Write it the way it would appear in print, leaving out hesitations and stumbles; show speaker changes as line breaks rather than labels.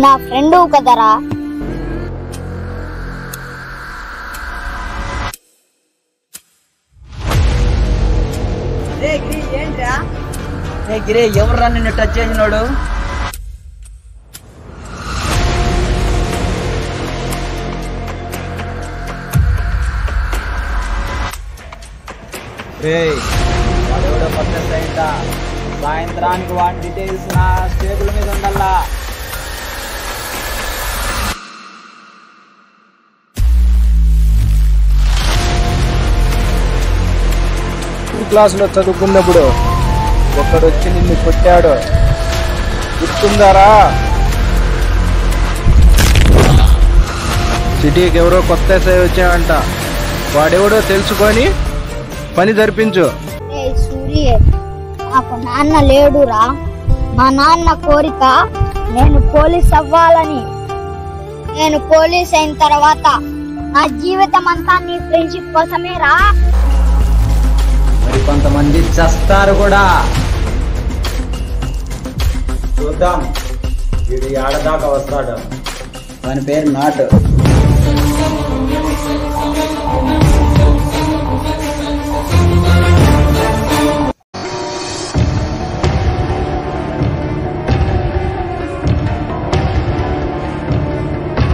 నా ఫ్రెండ్ కదరా.
గిరే ఎవర్రా నిన్ను టచ్ చేసినాడు? వాడెవడో కొత్త సైందా, సాయంత్రానికి వాడి డీటెయిల్స్ నా టేబుల్ మీద ఉండాలా.
క్లాసులో చదువుకున్నప్పుడు ఒకడొచ్చి నిన్ను కొట్టాడు, గుర్తుందారా? సిటీకి ఎవరో కొత్త ఎస్ఐ వచ్చాయంట, వాడెవడో తెలుసుకొని పని జరిపించు.
సూర్య, నాకు నాన్న లేడురా. మా నాన్న కోరిక నేను పోలీస్ అవ్వాలని. నేను పోలీస్ అయిన తర్వాత నా జీవితం అంతా నీ ఫ్రెండ్షిప్ కోసమే రా.
మరి కొంతమంది చస్తారు కూడా. చూద్దాం వీడు ఆడదాకా వస్తాడు. వాని పేరు నాటు.